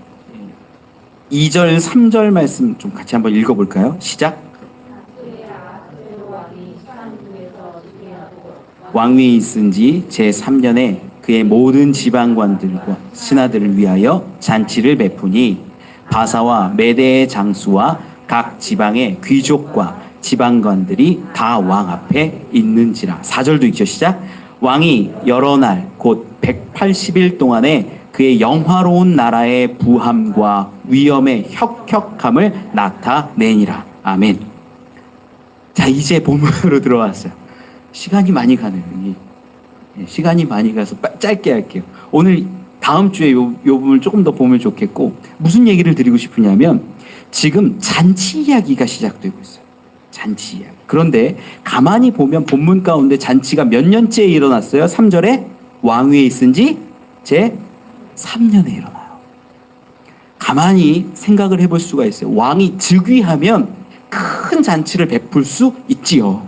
2절, 3절 말씀 좀 같이 한번 읽어볼까요? 시작. 왕위에 있은 지 제3년에 그의 모든 지방관들과 신하들을 위하여 잔치를 베푸니 바사와 메대의 장수와 각 지방의 귀족과 지방관들이 다 왕 앞에 있는지라. 4절도 있죠. 시작. 왕이 여러 날 곧 180일 동안에 그의 영화로운 나라의 부함과 위엄의 혁혁함을 나타내니라. 아멘. 자, 이제 본문으로 들어왔어요. 시간이 많이 가네요. 시간이 많이 가서 짧게 할게요. 오늘 다음 주에 요 부분을 조금 더 보면 좋겠고, 무슨 얘기를 드리고 싶으냐면 지금 잔치 이야기가 시작되고 있어요. 잔치 이야기. 그런데 가만히 보면 본문 가운데 잔치가 몇 년째에 일어났어요? 3절에 왕위에 있은 지 제 3년에 일어나요. 가만히 생각을 해볼 수가 있어요. 왕이 즉위하면 큰 잔치를 베풀 수 있지요.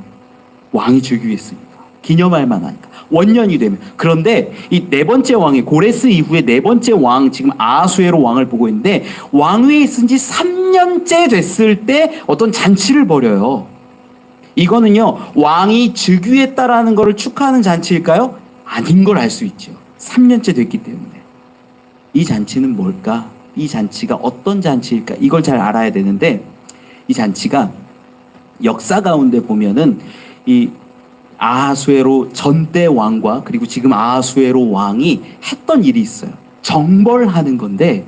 왕이 즉위했으니까. 기념할 만하니까. 원년이 되면. 그런데 이 네 번째 왕이 고레스 이후에 네 번째 왕, 지금 아수에로 왕을 보고 있는데 왕위에 있은 지 3년째 됐을 때 어떤 잔치를 벌여요. 이거는요, 왕이 즉위했다라는 것을 축하하는 잔치일까요? 아닌 걸 알 수 있죠. 3년째 됐기 때문에. 이 잔치는 뭘까? 이 잔치가 어떤 잔치일까? 이걸 잘 알아야 되는데, 이 잔치가 역사 가운데 보면은 이 아하수에로 전대 왕과 그리고 지금 아하수에로 왕이 했던 일이 있어요. 정벌하는 건데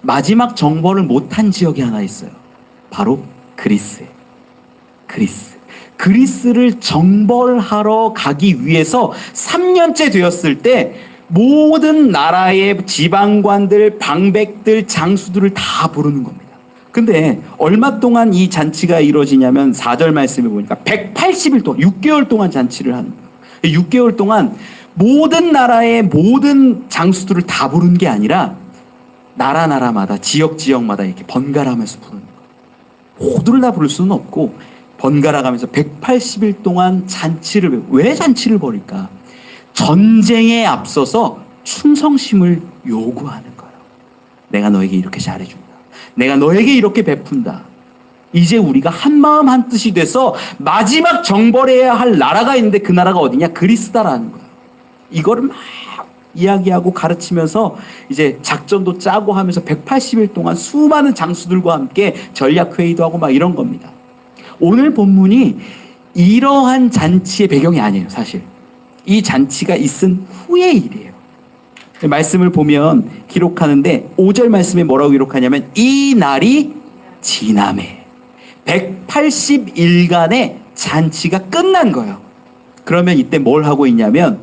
마지막 정벌을 못한 지역이 하나 있어요. 바로 그리스예요. 그리스를 정벌하러 가기 위해서 3년째 되었을 때 모든 나라의 지방관들, 방백들, 장수들을 다 부르는 겁니다. 근데 얼마 동안 이 잔치가 이루어지냐면 4절 말씀에 보니까 180일 동안 6개월 동안 잔치를 하는 거예요. 6개월 동안 모든 나라의 모든 장수들을 다 부르는 게 아니라 나라마다 지역마다 이렇게 번갈아가면서 부르는 거예요. 모두를 다 부를 수는 없고 번갈아가면서 180일 동안 잔치를, 왜 잔치를 벌일까? 전쟁에 앞서서 충성심을 요구하는 거예요. 내가 너에게 이렇게 잘해준다. 내가 너에게 이렇게 베푼다. 이제 우리가 한마음 한뜻이 돼서 마지막 정벌해야 할 나라가 있는데 그 나라가 어디냐? 그리스다라는 거예요. 이거를 막 이야기하고 가르치면서 이제 작전도 짜고 하면서 180일 동안 수많은 장수들과 함께 전략회의도 하고 막 이런 겁니다. 오늘 본문이 이러한 잔치의 배경이 아니에요, 사실. 이 잔치가 있은 후의 일이에요. 말씀을 보면 기록하는데 5절 말씀에 뭐라고 기록하냐면 이 날이 지남해 180일간의 잔치가 끝난 거예요. 그러면 이때 뭘 하고 있냐면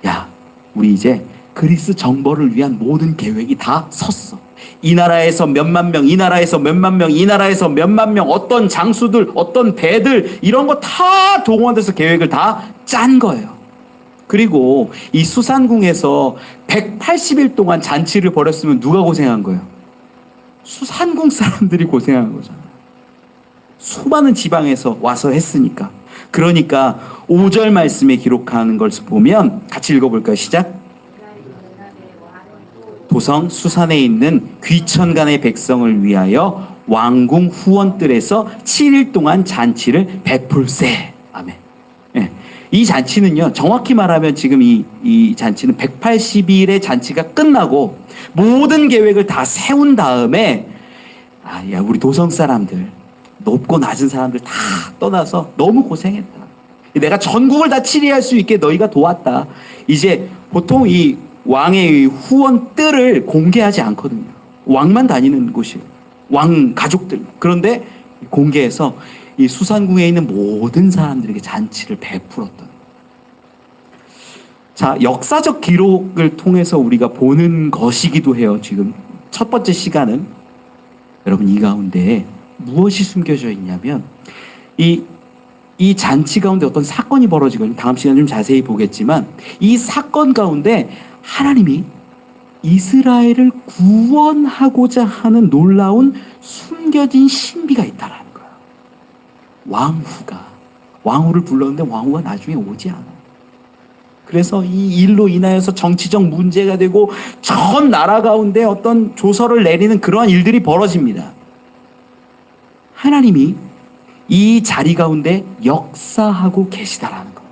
야, 우리 이제 그리스 정벌을 위한 모든 계획이 다 섰어. 이 나라에서 몇만 명, 이 나라에서 몇만 명, 이 나라에서 몇만 명, 어떤 장수들, 어떤 배들 이런 거 다 동원돼서 계획을 다 짠 거예요. 그리고 이 수산궁에서 180일 동안 잔치를 벌였으면 누가 고생한 거예요? 수산궁 사람들이 고생한 거잖아요. 수많은 지방에서 와서 했으니까. 그러니까 5절 말씀에 기록하는 걸 보면 같이 읽어볼까요? 시작. 도성 수산에 있는 귀천간의 백성을 위하여 왕궁 후원들에서 7일 동안 잔치를 베풀세. 아멘. 예. 이 잔치는요, 정확히 말하면 지금 이 잔치는 180일의 잔치가 끝나고 모든 계획을 다 세운 다음에 야, 우리 도성 사람들, 높고 낮은 사람들 다 떠나서 너무 고생했다. 내가 전국을 다 치리할 수 있게 너희가 도왔다. 이제 보통 이 왕의 후원들을 공개하지 않거든요. 왕만 다니는 곳이에요. 왕 가족들. 그런데 공개해서 이 수산궁에 있는 모든 사람들에게 잔치를 베풀었던. 자, 역사적 기록을 통해서 우리가 보는 것이기도 해요. 지금 첫 번째 시간은 여러분 이 가운데 무엇이 숨겨져 있냐면 이 잔치 가운데 어떤 사건이 벌어지거든요. 다음 시간에 좀 자세히 보겠지만 이 사건 가운데 하나님이 이스라엘을 구원하고자 하는 놀라운 숨겨진 신비가 있다라는 거예요. 왕후를 불렀는데 왕후가 나중에 오지 않아요. 그래서 이 일로 인하여서 정치적 문제가 되고 전 나라 가운데 어떤 조서를 내리는 그러한 일들이 벌어집니다. 하나님이 이 자리 가운데 역사하고 계시다라는 거예요.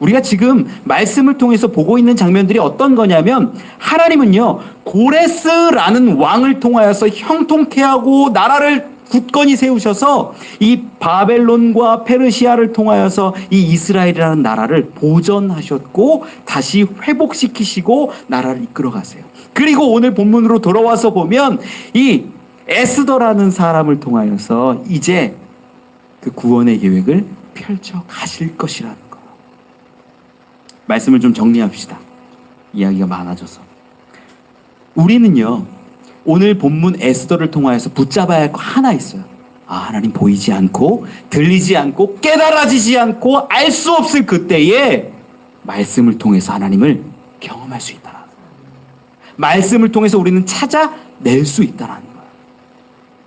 우리가 지금 말씀을 통해서 보고 있는 장면들이 어떤 거냐면 하나님은요, 고레스라는 왕을 통하여서 형통케 하고 나라를 굳건히 세우셔서 이 바벨론과 페르시아를 통하여서 이 이스라엘이라는 나라를 보존하셨고 다시 회복시키시고 나라를 이끌어 가세요. 그리고 오늘 본문으로 돌아와서 보면 이 에스더라는 사람을 통하여서 이제 그 구원의 계획을 펼쳐 가실 것이라는 거예요. 말씀을 좀 정리합시다. 이야기가 많아져서. 우리는요, 오늘 본문 에스더를 통하여서 붙잡아야 할 거 하나 있어요. 하나님 보이지 않고 들리지 않고 깨달아지지 않고 알 수 없을 그때에 말씀을 통해서 하나님을 경험할 수 있다라는 거예요. 말씀을 통해서 우리는 찾아낼 수 있다라는 거예요.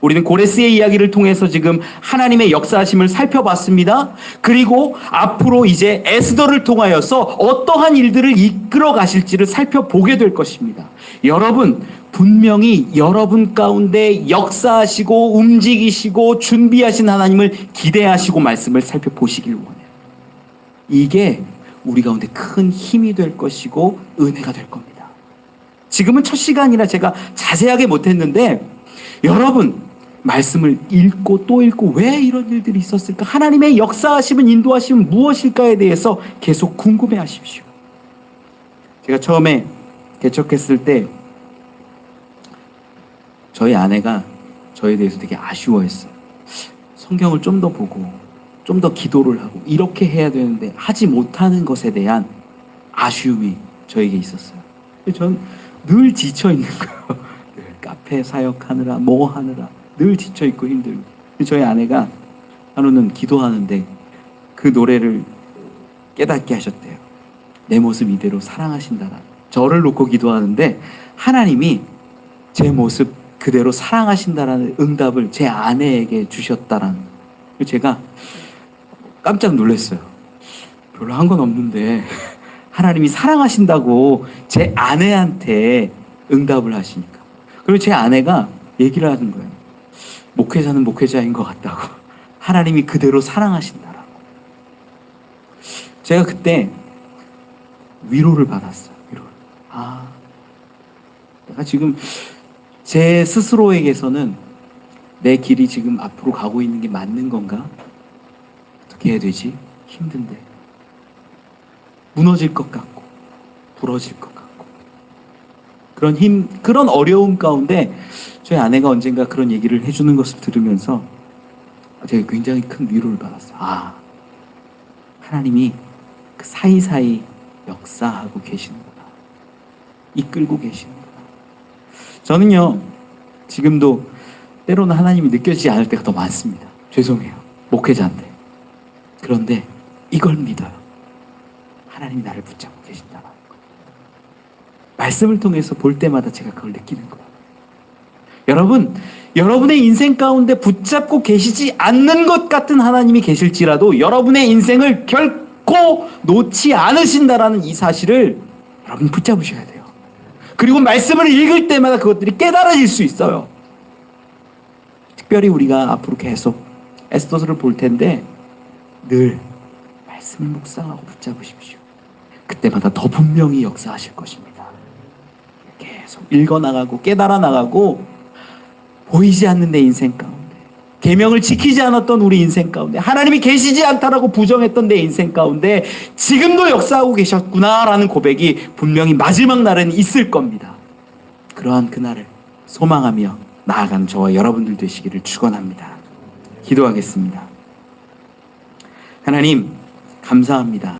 우리는 고레스의 이야기를 통해서 지금 하나님의 역사하심을 살펴봤습니다. 그리고 앞으로 이제 에스더를 통하여서 어떠한 일들을 이끌어 가실지를 살펴보게 될 것입니다. 여러분, 분명히 여러분 가운데 역사하시고 움직이시고 준비하신 하나님을 기대하시고 말씀을 살펴보시길 원해요. 이게 우리 가운데 큰 힘이 될 것이고 은혜가 될 겁니다. 지금은 첫 시간이라 제가 자세하게 못했는데 여러분, 말씀을 읽고 또 읽고 왜 이런 일들이 있었을까? 하나님의 역사하심은 인도하심은 무엇일까에 대해서 계속 궁금해 하십시오. 제가 처음에 개척했을 때 저희 아내가 저에 대해서 되게 아쉬워했어요. 성경을 좀 더 보고 좀 더 기도를 하고 이렇게 해야 되는데 하지 못하는 것에 대한 아쉬움이 저에게 있었어요. 저는 늘 지쳐 있는 거예요. 늘 카페 사역하느라 뭐 하느라 늘 지쳐 있고 힘들고. 저희 아내가 하루는 기도하는데 그 노래를 깨닫게 하셨대요. 내 모습 이대로 사랑하신다라. 저를 놓고 기도하는데 하나님이 제 모습 그대로 사랑하신다라는 응답을 제 아내에게 주셨다라는. 제가 깜짝 놀랐어요. 별로 한 건 없는데 하나님이 사랑하신다고 제 아내한테 응답을 하시니까. 그리고 제 아내가 얘기를 하는 거예요. 목회자는 목회자인 것 같다고. 하나님이 그대로 사랑하신다라고. 제가 그때 위로를 받았어요. 위로를. 내가 지금 제 스스로에게서는 내 길이 지금 앞으로 가고 있는 게 맞는 건가? 어떻게 해야 되지? 힘든데. 무너질 것 같고, 부러질 것 같고. 그런 어려움 가운데 저희 아내가 언젠가 그런 얘기를 해주는 것을 들으면서 제가 굉장히 큰 위로를 받았어요. 하나님이 그 사이사이 역사하고 계시는구나. 이끌고 계시는구나. 저는요, 지금도 때로는 하나님이 느껴지지 않을 때가 더 많습니다. 죄송해요. 목회자인데. 그런데 이걸 믿어요. 하나님이 나를 붙잡고 계신다는 거. 말씀을 통해서 볼 때마다 제가 그걸 느끼는 거예요. 여러분, 여러분의 인생 가운데 붙잡고 계시지 않는 것 같은 하나님이 계실지라도 여러분의 인생을 결코 놓지 않으신다라는 이 사실을 여러분 붙잡으셔야 돼요. 그리고 말씀을 읽을 때마다 그것들이 깨달아질 수 있어요. 특별히 우리가 앞으로 계속 에스더서를 볼 텐데 늘 말씀을 묵상하고 붙잡으십시오. 그때마다 더 분명히 역사하실 것입니다. 계속 읽어나가고 깨달아나가고 보이지 않는 내 인생 가운데, 계명을 지키지 않았던 우리 인생 가운데, 하나님이 계시지 않다라고 부정했던 내 인생 가운데 지금도 역사하고 계셨구나라는 고백이 분명히 마지막 날은 있을 겁니다. 그러한 그날을 소망하며 나아가는 저와 여러분들 되시기를 축원합니다. 기도하겠습니다. 하나님, 감사합니다.